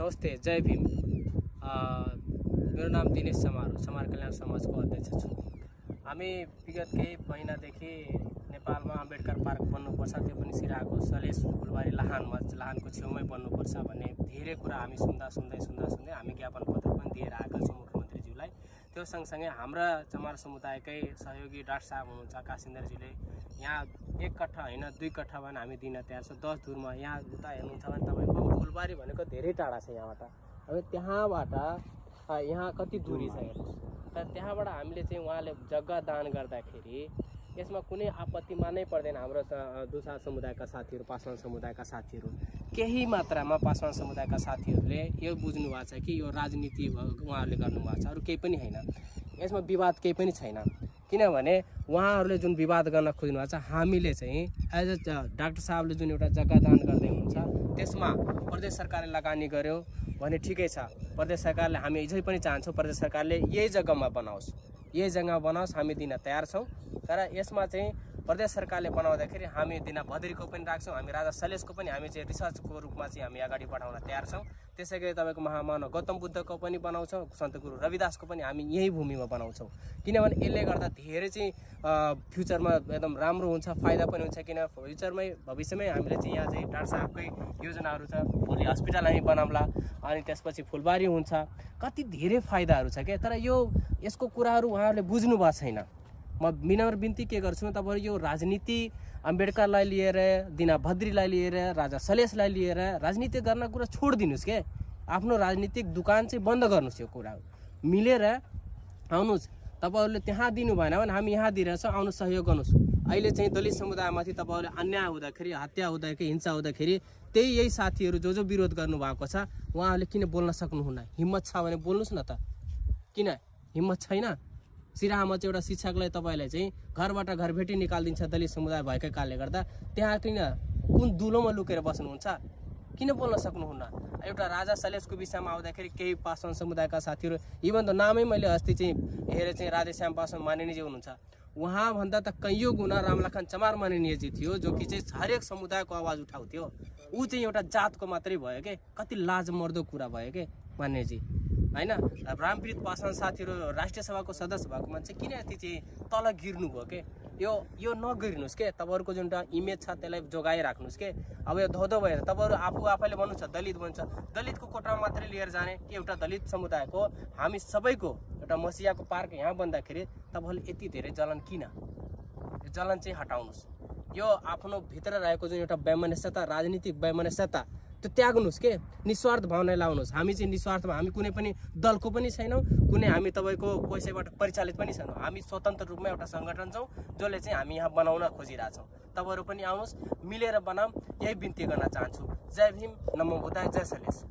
नमस्ते, जय भीम। मेरो नाम दिनेश समार कल्याण समाजको अध्यक्ष छु। हामी विगत केही महिनादेखि नेपालमा अम्बेडकर पार्क बन्नुपर्छ, त्यो पनि सिराहाको सलेस फुलबारी लाहानको छेउमै बन्नुपर्छ भन्ने धेरै कुरा हामी सुन्दै हामी ज्ञापन पत्र पनि दिएर आएका छौँ मुख्यमन्त्रीज्यूलाई। त्यो सँगसँगै हाम्रा चमार समुदायकै सहयोगी डाक्टर साहब हुनुहुन्छ कासिन्दरजीले यहाँ 1 कट्ठा होइन 2 कट्ठा भने हामी दिन तयार छौँ। 10 दूरमा यहाँ उता हेर्नुहुन्छ भने तपाईँको फुलबारी भनेको धेरै टाढा छ यहाँबाट। अब त्यहाँबाट यहाँ कति दूरी छ हेर्नुहोस्। तर त्यहाँबाट हामीले चाहिँ उहाँले जग्गा दान गर्दाखेरि यसमा कुनै आपत्ति मान्नै पर्दैन। हाम्रो दुसा समुदायका साथीहरू, पासवान समुदायका साथीहरू, केही मात्रामा पासवान समुदायका साथीहरूले यो बुझ्नु भएको छ कि यो राजनीति उहाँहरूले गर्नुभएको छ, अरू केही पनि होइन। यसमा विवाद केही पनि छैन, किनभने उहाँहरूले जुन विवाद गर्न खोज्नु भएको छ, हामीले चाहिँ एज अ डाक्टर साहबले जुन एउटा जग्गा दान गर्दै हुनुहुन्छ त्यसमा प्रदेश सरकारले लगानी गर्यो भने ठिकै छ। प्रदेश सरकारले हामी अझै पनि चाहन्छौँ प्रदेश सरकारले यही जग्गामा बनाओस्, हामी दिन तयार छौँ। तर यसमा चाहिँ प्रदेश सरकारले बनाउँदाखेरि हामी दिन भद्रीको पनि राख्छौँ, हामी राजा सलेसको पनि हामी चाहिँ रिसर्चको रूपमा चाहिँ हामी अगाडि बढाउन तयार छौँ। त्यसै गरी तपाईँको महामानव गौतम बुद्धको पनि बनाउँछौँ, सन्त गुरु रविदासको पनि हामी यही भूमिमा बनाउँछौँ। किनभने यसले गर्दा धेरै चाहिँ फ्युचरमा एकदम राम्रो हुन्छ, फाइदा पनि हुन्छ। किन भविष्यमै हामीले चाहिँ यहाँ चाहिँ डाक्टर साहबकै योजनाहरू छ, भोलि हस्पिटल हामी बनाउँला, अनि त्यसपछि फुलबारी हुन्छ, कति धेरै फाइदाहरू छ क्या। तर यसको कुराहरू उहाँहरूले बुझ्नु भएको छैन। म विनम्र बिन्ती के गर्छु, तपाईँहरू यो राजनीति अम्बेडकरलाई लिएर, दिना भद्रीलाई लिएर, राजा सलेसलाई लिएर राजनीति गर्न कुरा छोडिदिनुहोस् के। आफ्नो राजनीतिक दुकान चाहिँ बन्द गर्नुहोस्। यो कुरा मिलेर आउनुहोस्। तपाईँहरूले त्यहाँ दिनु भएन भने हामी यहाँ दिइरहेछौँ, आउनु सहयोग गर्नुहोस्। अहिले चाहिँ दलित समुदायमाथि तपाईँहरूले अन्याय हुँदाखेरि, हत्या हुँदाखेरि, हिंसा हुँदाखेरि यही साथीहरू जो विरोध गर्नुभएको छ उहाँहरूले किन बोल्न सक्नुहुन्न? हिम्मत छ भने बोल्नुहोस् न त। किन हिम्मत छैन? सिराहामा चाहिँ एउटा शिक्षकलाई तपाईँलाई चाहिँ घरबाट घरभेटी निकालिदिन्छ दलित समुदाय भएकै कारणले गर्दा। त्यहाँ कुन दुलोमा लुकेर बस्नुहुन्छ? किन बोल्न सक्नुहुन्न? एउटा राजा सलेसको विषयमा आउँदाखेरि केही पासवान समुदायका साथीहरू, इभन त नामै मैले अस्ति चाहिँ हेरेर चाहिँ राधेश्याम पासवान माननीयजी हुनुहुन्छ, उहाँभन्दा त कैयौँ गुणा रामलखन चमार माननीयजी थियो, जो कि चाहिँ हरेक समुदायको आवाज उठाउँथ्यो। ऊ चाहिँ एउटा जातको मात्रै भयो के। कति लाजमर्दो कुरा भयो के माननीयजी, होइन? रामप्रीत पासवान साथीहरू राष्ट्रिय सभाको सदस्य भएको मान्छे किन यति चाहिँ तल गिर्नु भयो के? यो नगिर्नुहोस् के। तपाईँहरूको जुन एउटा इमेज छ त्यसलाई जोगाइराख्नुहोस् के। अब यो धौधो भएर तपाईँहरू आफैले भन्नुहुन्छ दलित भन्छ, दलितको कोटामा मात्रै लिएर जाने कि एउटा दलित समुदायको हामी सबैको एउटा मसियाको पार्क यहाँ बन्दाखेरि तपाईँहरूले यति धेरै जलन किन? यो जलन चाहिँ हटाउनुहोस्। यो आफ्नो भित्र रहेको जुन एउटा वैमनस्यता, राजनीतिक वैमनस्यता, त्यो त्याग्नुहोस् के। निस्वार्थ भावना लाउनुहोस्। हामी चाहिँ निस्वार्थमा, हामी कुनै पनि दलको पनि छैनौँ, कुनै हामी तपाईँको पैसाबाट परिचालित पनि छैनौँ। हामी स्वतन्त्र रूपमा एउटा सङ्गठन छौँ जसले चाहिँ हामी यहाँ बनाउन खोजिरहेछौँ। तपाईँहरू पनि आउनुहोस्, मिलेर बनाऊँ, यही बिन्ती गर्न चाहन्छु। जय भीम, नमो बुद्धाय, जय सलेस।